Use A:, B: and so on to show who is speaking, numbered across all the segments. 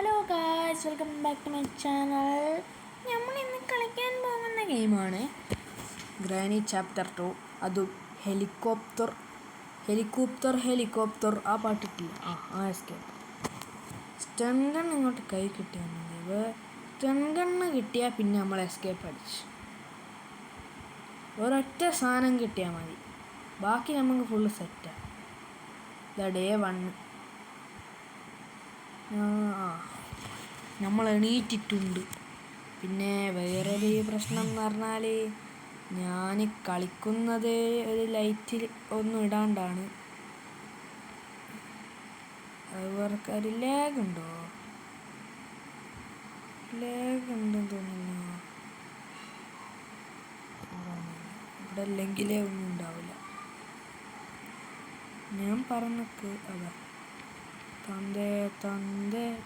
A: Hello guys, welcome back to my channel. നമ്മൾ ഇന്ന് കളിക്കാൻ പോകുന്ന ഗെയിമാണ് ഗ്രാനി ചാപ്റ്റർ 2. അതും ഹെലികോപ്റ്റർ ആ പാട്ടിട്ടില്ല. എസ്കേപ്പ്. സ്റ്റൺ ഗൺ ഇങ്ങോട്ട് കൈ കിട്ടിയാൽ മതി. സ്റ്റൺ ഗണ്ണ് കിട്ടിയാൽ പിന്നെ നമ്മൾ എസ്കേപ്പ് അടിച്ചു. ഒരൊറ്റ സാധനം കിട്ടിയാൽ മതി, ബാക്കി നമുക്ക് ഫുള്ള് സെറ്റാണ്. ഡേ 1 നമ്മൾ എണീറ്റിട്ടുണ്ട്. പിന്നെ വേറൊരു പ്രശ്നം എന്ന് പറഞ്ഞാൽ ഞാൻ കളിക്കുന്നത് ഒരു ലൈറ്റിൽ ഒന്നും ഇടാണ്ടാണ്. ഒരു ലാഗുണ്ടോ? ലാഗുണ്ടെന്ന് തോന്നുന്നു. ഇവിടെ അല്ലെങ്കിലേ ഒന്നും ഉണ്ടാവില്ല. ഞാൻ പറഞ്ഞക്ക് അതാ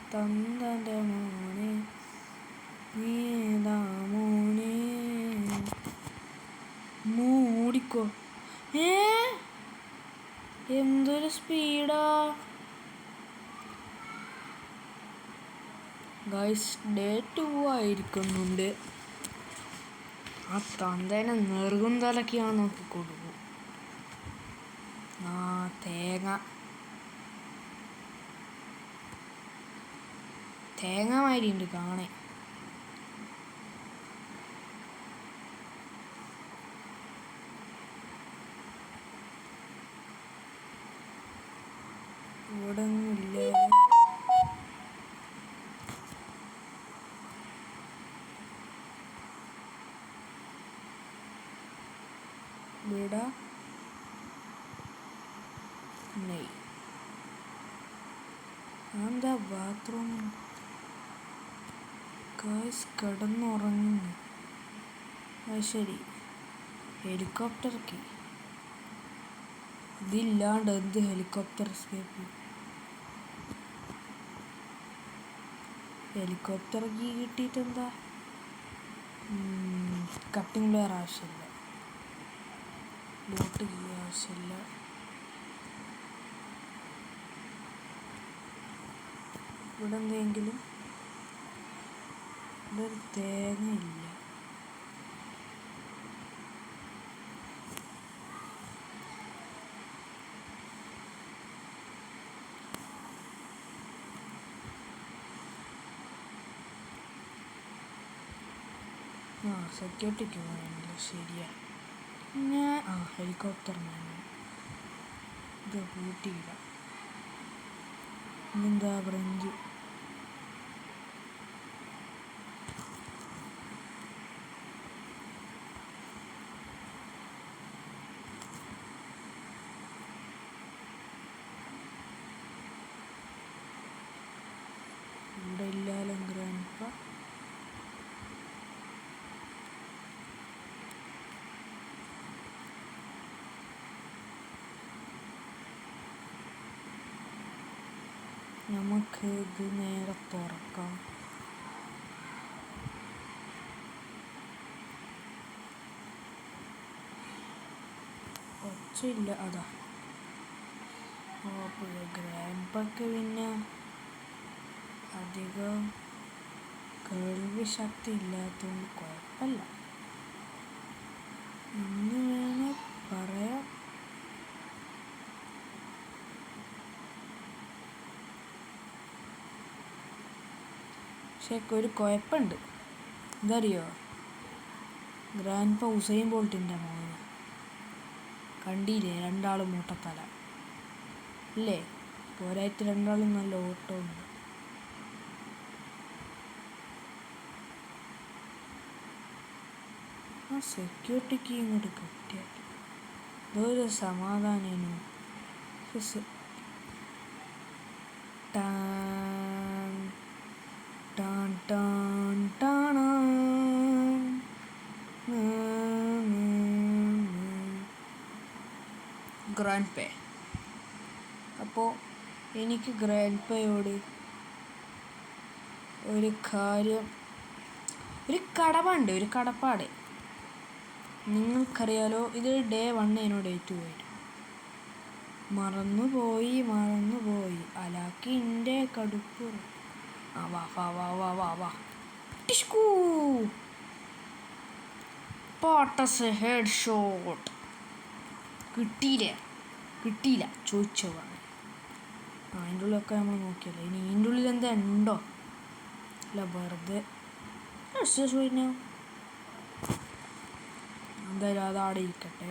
A: തന്തൻ്റെ മോനെ നീതാ മോനെ മൂടിക്കോ. എന്തൊരു സ്പീഡാ ഗൈസ്. ഡേ 2 ആയിരിക്കുന്നുണ്ട്. ആ തന്തേനെ നെറുകും തലക്കാണ് നോക്കി കൊടുക്കും. തേങ്ങ മാതിരിയുണ്ട് കാണേ. ഇവിടെ ഒന്നുമില്ല. ഇവിടെ എന്താ ബാത്റൂം ഗൈസ്? കിടന്നുറങ്ങുന്നു. അത് ശരി, ഹെലികോപ്റ്റർക്ക് ഇതില്ലാണ്ട് എന്ത് ഹെലികോപ്റ്റർ എസ്കേപ്പ്? ഹെലികോപ്റ്റർ കീ കിട്ടിയിട്ടെന്താ? കട്ടിംഗ് പ്ലെയർ ആവശ്യമില്ല, ബോട്ട് കീ ആവശ്യമില്ല. ഇവിടെ എന്തെങ്കിലും ഇവിടെ ഒരു തേങ്ങയില്ല. സെക്യൂരിറ്റിക്ക് പോകാനില്ല. ശരിയാ. പിന്നെ ഹെലികോപ്റ്റർ ഇത് കൂട്ടിയില്ല. ഇതെന്താ ബ്രഞ്ച്? ഇവിടെ ഇല്ലാലും ഗ്രാൻഡ്പ. നമുക്ക് ഇത് നേരെ തുറക്കാം. ഒച്ചയില്ല. അതാ ഗ്രാൻഡ്പക്ക് പിന്നെ അധികം കേൾവി ശക്തി ഇല്ലാത്തതുകൊണ്ട് കുഴപ്പമില്ല എന്ന് വേണേ പറയാം. പക്ഷേ ഒരു കുഴപ്പമുണ്ട്. എന്തറിയോ? ഗ്രാൻഡ്പ ഉസൈൻ ബോൾട്ടിൻ്റെ മോന്. കണ്ടില്ലേ, രണ്ടാളും മൂട്ടത്തല അല്ലേ? പോരായിട്ട് രണ്ടാളും നല്ല ഓട്ടമുണ്ട്. ആ സെക്യൂരിറ്റിക്ക് ഇങ്ങോട്ട് കിട്ടിയാൽ ഇതൊരു സമാധാനേനു. ഗ്രാൻഡ്പ. അപ്പോൾ എനിക്ക് ഗ്രാൻഡ്പയോട് ഒരു കാര്യം, ഒരു കടപ്പാട്. നിങ്ങൾക്കറിയാലോ, ഇത് ഡേ 1 എന്നോട് ഏറ്റുപോയി. മറന്നുപോയി. അലാക്കി എൻ്റെ കടുപ്പ്. ആ വാ വാ വാ വാ വാ വാ ടിഷ്കൂ പാട്ടസ് ഹെഡ് ഷോട്ട് കിട്ടിയില്ല ചോദിച്ചോ പറഞ്ഞു. അതിൻ്റെ ഉള്ളിലൊക്കെ നമ്മൾ നോക്കിയല്ലോ. ഇനി ഇതിൻ്റെ ഉള്ളിൽ എന്താ ഉണ്ടോ? ഇല്ല, വെറുതെ എന്തായാലും അതവിടെ ഇരിക്കട്ടെ.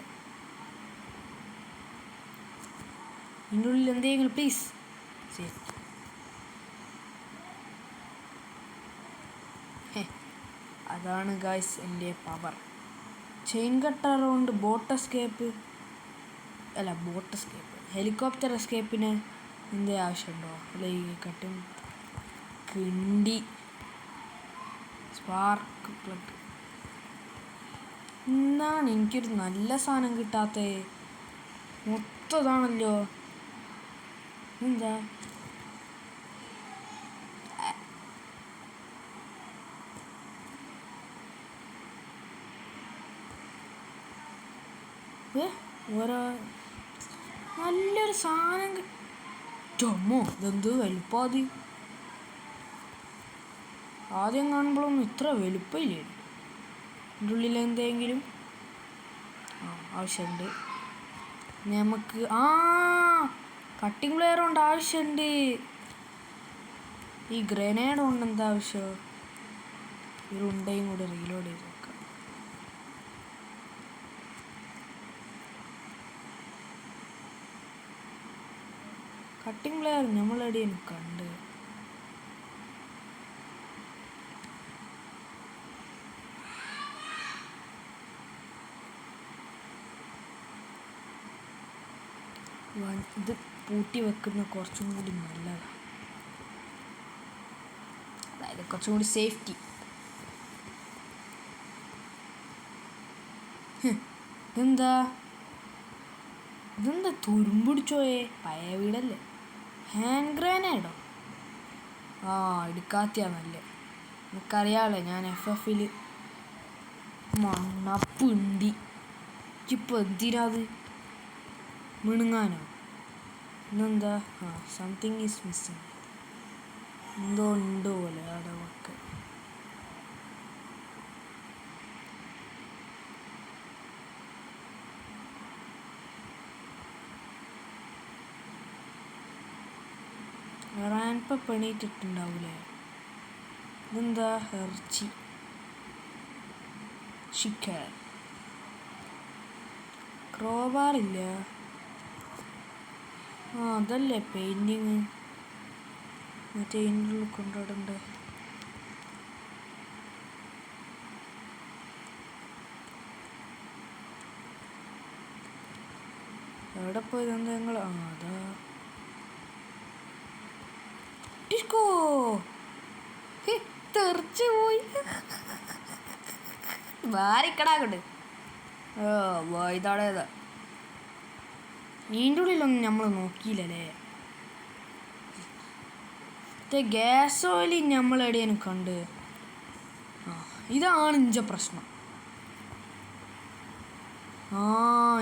A: ഇതിൻ്റെ ഉള്ളിൽ എന്തെങ്കിലും പ്ലീസ്. ശരി, അതാണ് ഗായ്സ് എൻ്റെ പവർ. ചെയിൻ കട്ടർ കൊണ്ട് ഹെലികോപ്റ്റർ എസ്കേപ്പിന് എന്തേ ആവശ്യമുണ്ടോ? അല്ല, ഈ കട്ടും കിണ്ടി സ്പാർക്ക് പ്ലഗ്. എന്താണ് എനിക്കൊരു നല്ല സാധനം കിട്ടാത്തേ? മൊത്തം ഇതാണല്ലോ. എന്താ ഓരോ നല്ലൊരു സാധനം കിട്ടുമോ? ഇതെന്ത് വലുപ്പാതി? ആദ്യം കാണുമ്പോഴൊന്നും ഇത്ര വലുപ്പമില്ലേ. ഇതിൻ്റെ ഉള്ളിൽ എന്തെങ്കിലും ആവശ്യമുണ്ട് നമുക്ക്. കട്ടിംഗ് പ്ലെയർ കൊണ്ട് ആവശ്യമുണ്ട്. ഈ ഗ്രനേഡ് കൊണ്ട് എന്താ ആവശ്യം? ഒരു ഉണ്ടയും കൂടെ റീലോഡ് ചെയ്ത് നോക്കാം. കട്ടിംഗ് പ്ലെയർ നമ്മളെവിടെയാണ് കണ്ട്? ഇത് പൂട്ടി വെക്കുന്ന കുറച്ചും കൂടി നല്ലതാണ്. അതായത് കുറച്ചും കൂടി സേഫ്റ്റി. ഇതെന്താ തുരുമ്പിടിച്ചോയേ? പഴയ വീടല്ലേ. ഹാൻഡ് ഗ്രനേഡോ? എടുക്കാത്തിയാ നല്ല. എനിക്കറിയാമല്ലോ, ഞാൻ FFൽ മണ്ണപ്പുണ്ടി. ഇപ്പം എന്തിനാത് മിണുങ്ങാനോ? ഇന്നെന്താ? Something is missing. എന്തോ ഉണ്ടോ പോലെ അടവൊക്കെ. റാൻപ പണിയിട്ടിട്ടുണ്ടാവൂലേ? ഇതെന്താ? ഇറച്ചി ചിക്കൻ. ക്രോബാറില്ല. അതല്ലേ പെയിൻറ്റിങ്. മറ്റേ ഇതിൻ്റെ ഉള്ളിൽ കൊണ്ടുവിടണ്ടേ? എവിടെ പോയത്? എന്താ നിങ്ങൾ? അതാ ടിഷ്കോ തെറിച്ചു പോയി. വാരിക്കടാക്കണ്ട്. ഇതാടേതാ? ഇതിൻ്റെ ഉള്ളിലൊന്നും നമ്മൾ നോക്കിയില്ലല്ലേ. ഗ്യാസ് ഓയിൽ നമ്മളെവിടെയാണ് കണ്ട്? ഇതാണ് ഇഞ്ച പ്രശ്നം.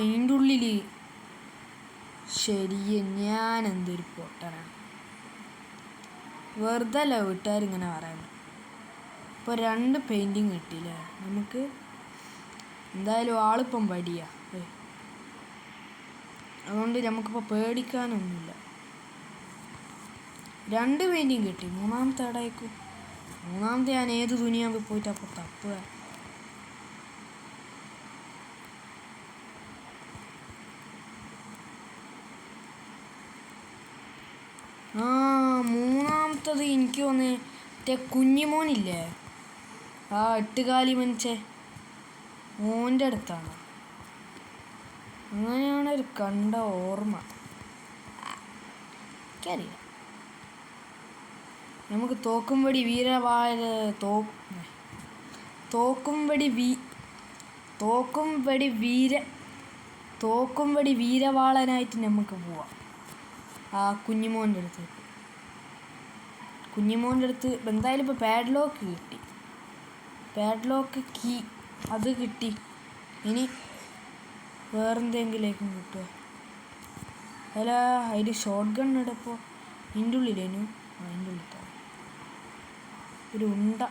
A: ഇതിൻ്റെ ഉള്ളിൽ ശരിയെ ഞാൻ എന്തൊരു പൊട്ടനാണ്. വെറുതെ അല്ല വീട്ടുകാരിങ്ങനെ പറയുന്നത്. ഇപ്പോൾ 2 പെയിൻറ്റിങ് കിട്ടിയില്ലേ നമുക്ക്. എന്തായാലും ആളിപ്പം വടിയാ. അതുകൊണ്ട് നമുക്കിപ്പോൾ പേടിക്കാനൊന്നുമില്ല. 2 പെയിൻറ്റിങ് കിട്ടി. 3ാമത്തെ എവിടെയായിരിക്കും? 3ാമത്തെ ഞാൻ ഏത് ദുനിയാവിൽ പോയിട്ട് അപ്പോൾ തപ്പുക. മൂന്നാമത്തത് എനിക്ക് തോന്നുന്നു മറ്റേ കുഞ്ഞിമോനില്ലേ, 8 കാലി മനുഷ്യൻ, മോൻ്റെ അടുത്താണ്. അങ്ങനെയാണ് ഒരു കണ്ട ഓർമ്മ. എനിക്കറിയാം. നമുക്ക് തോക്കുംപടി വീരവാളനായിട്ട് നമുക്ക് പോവാം. കുഞ്ഞിമോൻ്റെ അടുത്ത് എന്തായാലും ഇപ്പോൾ പാഡ്ലോക്ക് കിട്ടി. പാഡ്ലോക്ക് കീ അത് കിട്ടി. ഇനി വേറെന്തെങ്കിലേക്കും കിട്ടുക. അല്ല, അതിൽ ഷോർട്ട് ഗൺ എടുപ്പോൾ ഇതിൻ്റെ ഉള്ളിലേനു. അതിൻ്റെ ഉള്ളിൽ ഒരു ഉണ്ട.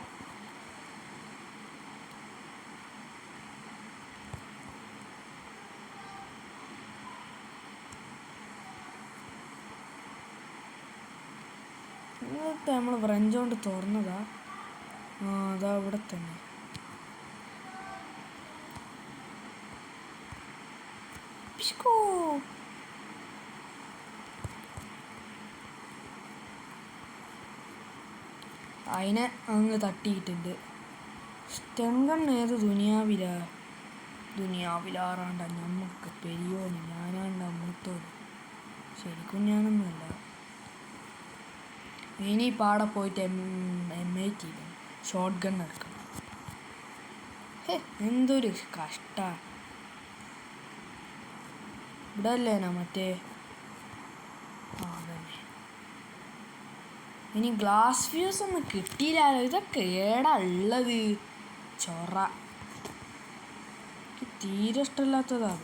A: ഇന്നത്തെ നമ്മൾ ഫ്രഞ്ച് കൊണ്ട് തുറന്നതാ. അതാ ഇവിടെ തന്നെ. പിഷ്കോ. അതിനെ അങ്ങ് തട്ടിയിട്ടുണ്ട്. സ്റ്റൺ ഗൺ ഏത് ദുനിയാവിലാറാണ്ട ഞമ്മക്ക് പെരിയോന്, ഞാനാണ്ട മൂത്തോന്. ശരിക്കും ഞാനൊന്നുമല്ല. ഇനി പാടെ പോയിട്ട് M80 ഷോട്ട് ഗൺ എടുക്കണം. എന്തൊരു കഷ്ട. ഇവിടെ അല്ലേനാ മറ്റേ അതന്നെ. ഇനി ഗ്ലാസ് ഫ്യൂസ് ഒന്നും കിട്ടിയില്ലല്ലോ. ഇതൊക്കെ ഏടാ ഉള്ളത്? ചൊറ. എനിക്ക് തീരെ ഇഷ്ടമില്ലാത്തതാ.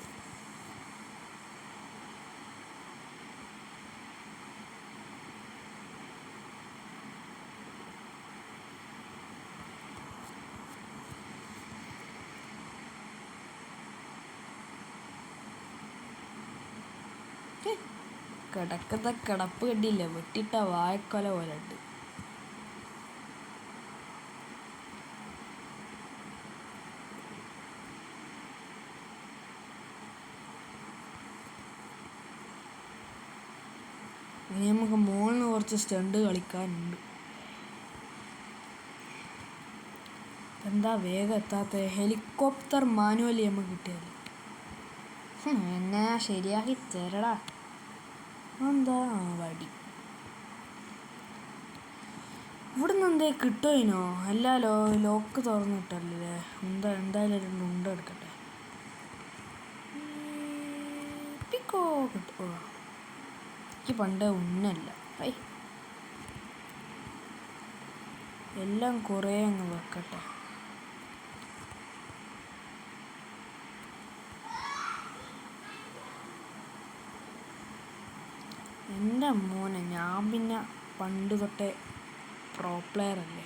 A: കിടക്കത്തെ കിടപ്പ് കണ്ടില്ല, വെട്ടിട്ട വായക്കൊല പോലെ ഉണ്ട്. ഇനി നമുക്ക് മോളിന് കുറച്ച് സ്റ്റണ്ട് കളിക്കാനുണ്ട്. എന്താ വേഗം എത്താത്ത? ഹെലികോപ്റ്റർ മാനുവലി നമുക്ക് കിട്ടിയാൽ എന്നെ ശരിയാക്കി തരടാ. എന്താ വടി ഇവിടുന്ന് എന്തേ കിട്ടുമോ? അല്ലല്ലോ, ലോക്ക് തുറന്നിട്ടല്ലേ. എന്തായാലും ഒരു ഉണ്ട എടുക്കട്ടെ. പിക്കോ കിട്ടുമോ? എനിക്ക് പണ്ട് ഉന്നല്ല. എല്ലാം കുറേ അങ്ങ് വെക്കട്ടെ. എൻ്റെ മോനെ, ഞാൻ പിന്നെ പണ്ട് തൊട്ടേ പ്രോ പ്ലെയർ അല്ലേ.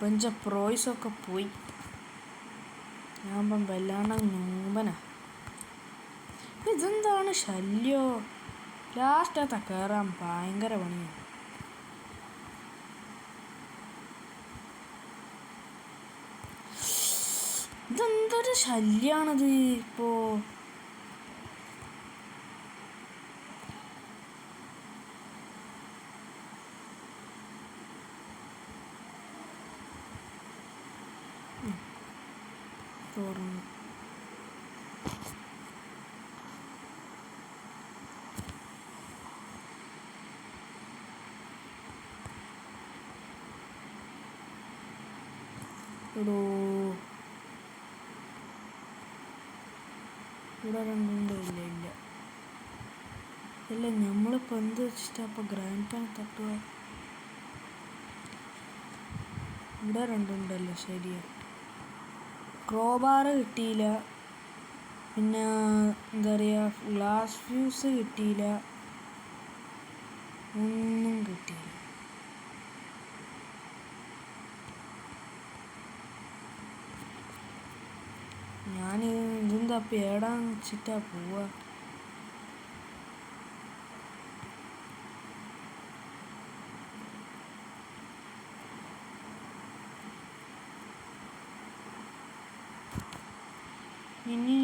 A: പഞ്ച പ്രോയ്സൊക്കെ പോയി. ഞാൻ ഇപ്പം വല്ലാണ്ട് നൂമ്പനാ. ഇതെന്താണ് ശല്യോ? ലാസ്റ്റത്തെ കയറാൻ ഭയങ്കര പണിയാണ്. ഇതെന്തൊരു ശല്യാണത് ഇപ്പോ. തുറന്നു. എടോ, ഇവിടെ രണ്ടുണ്ട്. ഇല്ല നമ്മളിപ്പോൾ എന്ത് വെച്ചിട്ടാ അപ്പോൾ ഗ്രാൻഡ് പാൻ തട്ടുക? ഇവിടെ രണ്ടുണ്ടല്ലോ. ശരിയാ. ക്രോബാർ കിട്ടിയില്ല. പിന്നെ എന്താ പറയുക, ഗ്ലാസ് ഫ്യൂസ് കിട്ടിയില്ല. ഒന്നും കിട്ടിയില്ല. ഞാൻ ഇതെന്താ പേടാന്ന് വെച്ചിട്ടാ പോവാ. ഇനി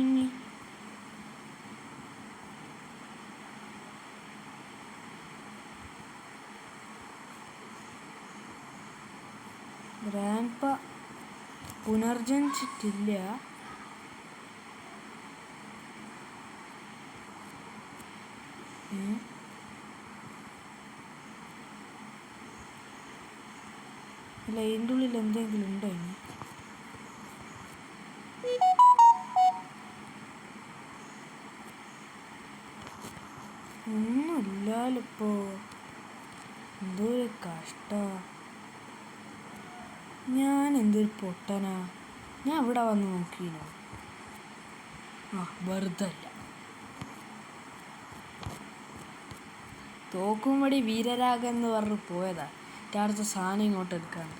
A: ഗ്രാൻഡ്പ പുനർജനിച്ചിട്ടില്ല. അല്ല, ഇതിൻ്റെ ഉള്ളിൽ എന്തെങ്കിലും ഉണ്ടോ? ഇനി ഒന്നുമില്ലല്ലോ ഇപ്പോൾ. എന്തോ ഒരു കഷ്ട. ഞാൻ എന്തൊരു പൊട്ടനാ. ഞാൻ ഇവിടെ വന്ന് നോക്കിനോ? വെറുതെ അല്ല. തോക്കുംപടി വീരരാഗ എന്ന് പറഞ്ഞ് പോയതാ. അടുത്ത സാധനം ഇങ്ങോട്ട് എടുക്കാണ്.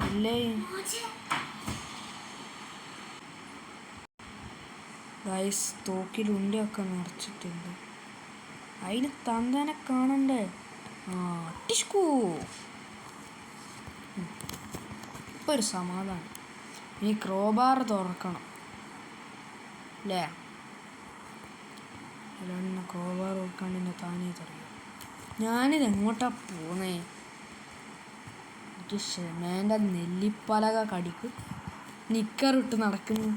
A: ഇല്ലേ ഗൈസ്, തോക്കിൽ ഉണ്ടയൊക്കെ നിറച്ചിട്ടുണ്ട്. അതിന് തന്തനെ കാണണ്ടേ? ടിഷ്കൂ. ഇപ്പൊ ഒരു സമാധാനം. ഇനി ക്രോബാർ തുറക്കണം അല്ലേ? ക്രോബാർ തുറക്കാണ്ട് എന്നെ താനേ തുറക്കും. ഞാനിത് എങ്ങോട്ടാ പോന്നേ? എനിക്ക് ക്ഷമേൻ്റെ നെല്ലിപ്പലക കടിക്കും. നിക്കറിട്ട് നടക്കുന്നു.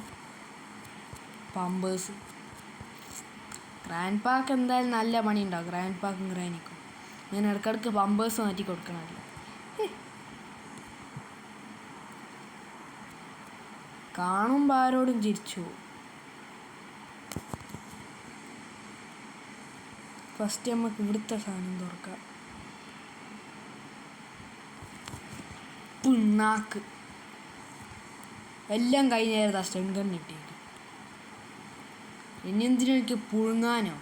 A: പമ്പേഴ്സ്. ഗ്രാൻഡ് പാക്ക് എന്തായാലും നല്ല പണി ഉണ്ടാവും. ഗ്രാൻഡ് പാക്കും ഗ്രാനിക്കും ഞാൻ ഇടയ്ക്കിടയ്ക്ക് പമ്പേഴ്സ് മാറ്റി കൊടുക്കണമല്ലോ. കാണുമ്പോൾ ആരോടും ചിരിച്ചു. ഫസ്റ്റ് നമുക്ക് ഇവിടുത്തെ സാധനം തുറക്കാം. പിണ്ണാക്ക് എല്ലാം കഴിഞ്ഞായിരുന്നു. സ്റ്റൺ ഗൺ കിട്ടിയിട്ട് ഇനി എന്തിനും എനിക്ക് പുഴുങ്ങാനോ?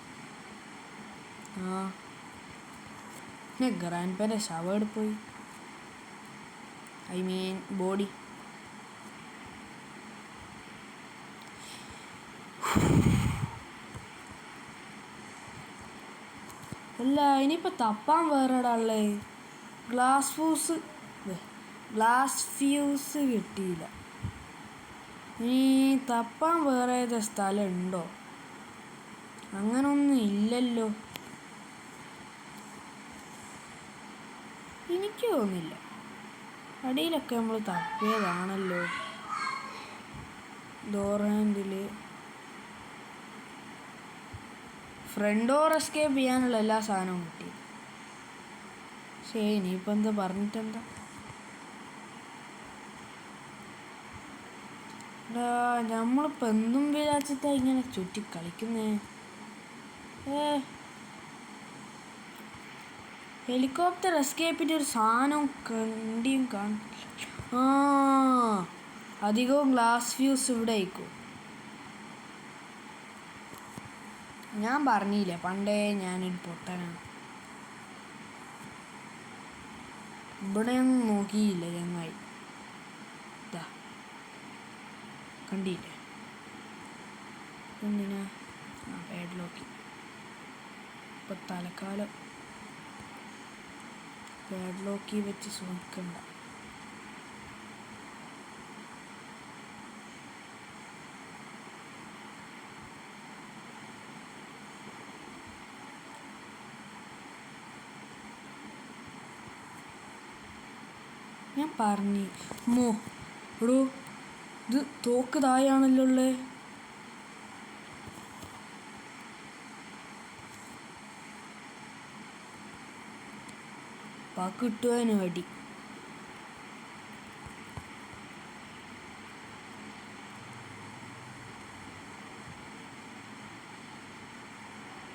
A: ഗ്രാൻഡ് പേരെ ശവം പോയി. I mean body. അല്ല, ഇനിയിപ്പോൾ തപ്പാൻ വേറെ ഇടാളേ. ഗ്ലാസ് ഫ്യൂസ് കിട്ടിയില്ല. ഇനി തപ്പാൻ വേറെ ഏത് സ്ഥലം ഉണ്ടോ? അങ്ങനൊന്നും ഇല്ലല്ലോ. എനിക്ക് തോന്നില്ല. അടിയിലൊക്കെ നമ്മൾ തപ്പിയതാണല്ലോ. Door handle front door escape ചെയ്യാനുള്ള എല്ലാ സാധനവും കിട്ടി. ശരി, ഇനിയിപ്പോൾ എന്താ പറഞ്ഞിട്ടെന്താ? നമ്മളിപ്പോൾ എന്തും വിചാരിച്ചിട്ടാ ഇങ്ങനെ ചുറ്റി കളിക്കുന്നേ? ഹെലികോപ്റ്റർ എസ്കേപ്പിൻ്റെ ഒരു സാധനവും കണ്ടിയും കാണില്ല. അധികവും ഗ്ലാസ് ഫ്യൂസ് ഇവിടെ ആയിക്കും. ഞാൻ പറഞ്ഞില്ലേ പണ്ടേ ഞാനൊരു പൊട്ടനാണ്. ഇവിടെയൊന്നും നോക്കിയില്ല ചങ്ങായി. ഇതാ കണ്ടില്ലേ? എന്തിനാ? പാഡ്ലോക്കി. ഇപ്പം തലക്കാലം പാഡ്ലോക്കി വെച്ച് സൂക്ഷിക്കണ്ട. ഞാൻ പറഞ്ഞു എടോ, ഇത് തോക്ക് തായാണല്ലോ ഉള്ളേ. പാക്ക് കിട്ടുവാനും അടി.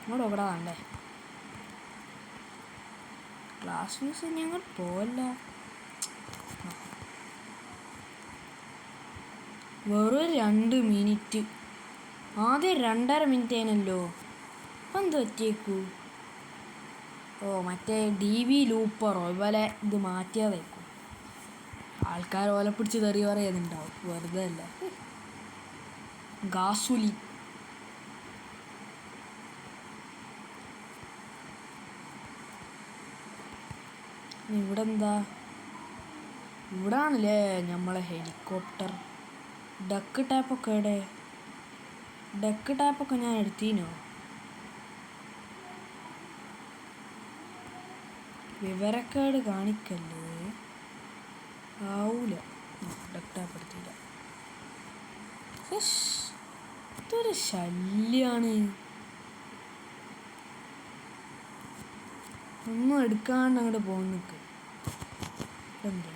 A: ഇങ്ങോട്ട് എവിടെ വേണ്ടേ? ക്ലാസ് ഫീസ് ഞങ്ങൾ പോവല്ല. വെറും 2 മിനിറ്റ്. ആദ്യം 2.5 മിനിറ്റ് ആണല്ലോ. അപ്പം എന്ത് പറ്റിയേക്കൂ? മറ്റേ DV ലൂപ്പറോ ഇതുപോലെ ഇത് മാറ്റിയതേക്കും. ആൾക്കാർ ഓല പിടിച്ച് തെറി പറയുന്നുണ്ടാവും. വെറുതെ അല്ല. ഗാസുലി. ഇവിടെ എന്താ? ഇവിടാണല്ലേ നമ്മളെ ഹെലികോപ്റ്റർ. ഡക്ക് ടാപ്പൊക്കെ എവിടെ? ഡക്ക് ടാപ്പൊക്കെ ഞാൻ എടുത്തീനോ? വിവരക്കേട് കാണിക്കല്ലേ. ആവൂല. ഡക്ക് ടാപ്പ് എടുത്തില്ല. ഇതൊരു ശല്യാണ്. ഒന്നും എടുക്കാണ്ട് അങ്ങോട്ട് പോകുന്നിക്ക്. എന്താ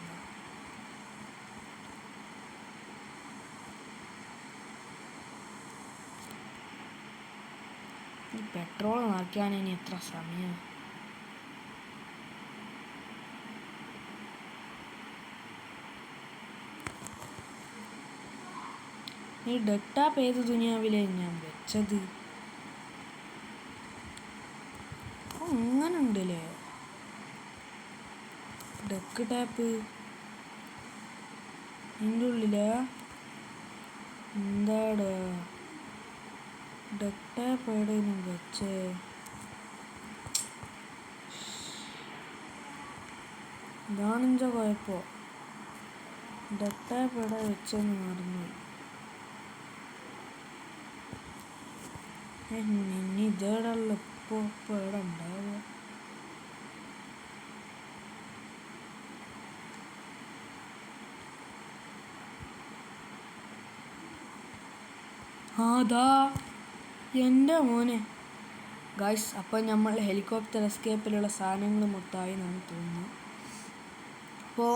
A: ഈ പെട്രോൾ നിറയ്ക്കാൻ ഇനി എത്ര സമയം? ഈ ഡക്ക് ടാപ്പ് ഏത് ദുനിയാവിലെ ഞാൻ വെച്ചത്? ഡക്ക് ടാപ്പ് ഇതിൻ്റെ ഉള്ളിലാ എന്താടാ ഡക്ക് ടാപ്പ് എവിടെയും വെച്ചേ ഇതാണെൻ്റെ കുഴപ്പമോ ഡക്ക് ടാപ്പ് എവിടെ വെച്ചെന്ന് മറന്നു ഇനി ഇതേടല്ല ഇപ്പോൾ എവിടെ ഉണ്ടാവുക അതാ എൻ്റെ മോനെ ഗായ്സ്. അപ്പോൾ നമ്മൾ ഹെലികോപ്റ്റർ എസ്കേപ്പിലുള്ള സാധനങ്ങൾ മൊത്തമായി എന്നാണ് തോന്നുന്നു. അപ്പോൾ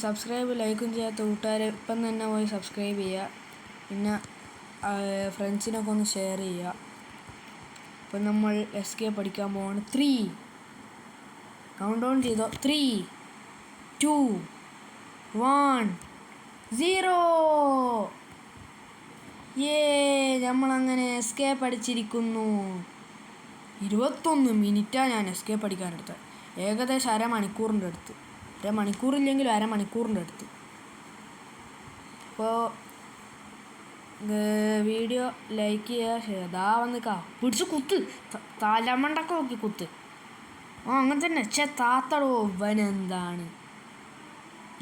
A: സബ്സ്ക്രൈബ് ലൈക്കും ചെയ്യാത്ത കൂട്ടുകാരെ ഇപ്പം തന്നെ പോയി സബ്സ്ക്രൈബ് ചെയ്യുക. പിന്നെ ഫ്രണ്ട്സിനൊക്കെ ഒന്ന് ഷെയർ ചെയ്യുക. അപ്പം നമ്മൾ എസ്കേപ്പ് അടിക്കാൻ പോവാണ്. 3 കൗണ്ട് ഡൗൺ ചെയ്തോ. 3 2 1 0. നമ്മളങ്ങനെ എസ്കേപ്പ് അടിച്ചിരിക്കുന്നു. 21 മിനിറ്റാണ് ഞാൻ എസ്കേപ്പ് അടിക്കാനെടുത്തത്. ഏകദേശം അരമണിക്കൂറിൻ്റെ അടുത്ത്. അരമണിക്കൂറില്ലെങ്കിലും അരമണിക്കൂറിൻ്റെ അടുത്ത്. അപ്പോൾ വീഡിയോ ലൈക്ക് ചെയ്യുക. അതാ വന്ന് പിടിച്ച് കുത്ത്, തലമണ്ടൊക്കെ നോക്കി കുത്ത്. അങ്ങനെ തന്നെ താത്തടോ വനെന്താണ്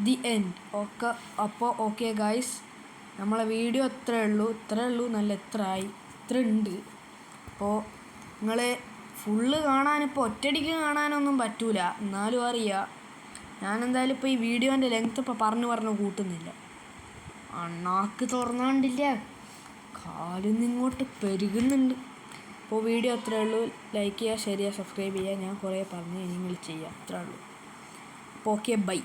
A: ദി എൻഡ്. ഓക്കെ. അപ്പോൾ ഓക്കെ ഗൈസ്, നമ്മളെ വീഡിയോ ഇത്രയേ ഉള്ളൂ. നല്ല ഇത്ര ഉണ്ട്. അപ്പോൾ നിങ്ങൾ ഫുള്ള് കാണാനിപ്പോൾ ഒറ്റയടിക്ക് കാണാനൊന്നും പറ്റൂല, എന്നാലും അറിയാം. ഞാനെന്തായാലും ഇപ്പോൾ ഈ വീഡിയോൻ്റെ ലെങ്ത്ത് ഇപ്പോൾ പറഞ്ഞു കൂട്ടുന്നില്ല. അണ്ണാക്ക് തുറന്നാണ്ടില്ല, കാലിന്ന് ഇങ്ങോട്ട് പെരുകുന്നുണ്ട്. അപ്പോൾ വീഡിയോ അത്രയേ ഉള്ളൂ. ലൈക്ക് ചെയ്യുക, ഷെയർ ചെയ്യുക, സബ്സ്ക്രൈബ് ചെയ്യുക. ഞാൻ കുറേ പറഞ്ഞു, നിങ്ങൾ ചെയ്യുക. അത്രയേ ഉള്ളൂ. അപ്പോൾ ഓക്കെ, ബൈ.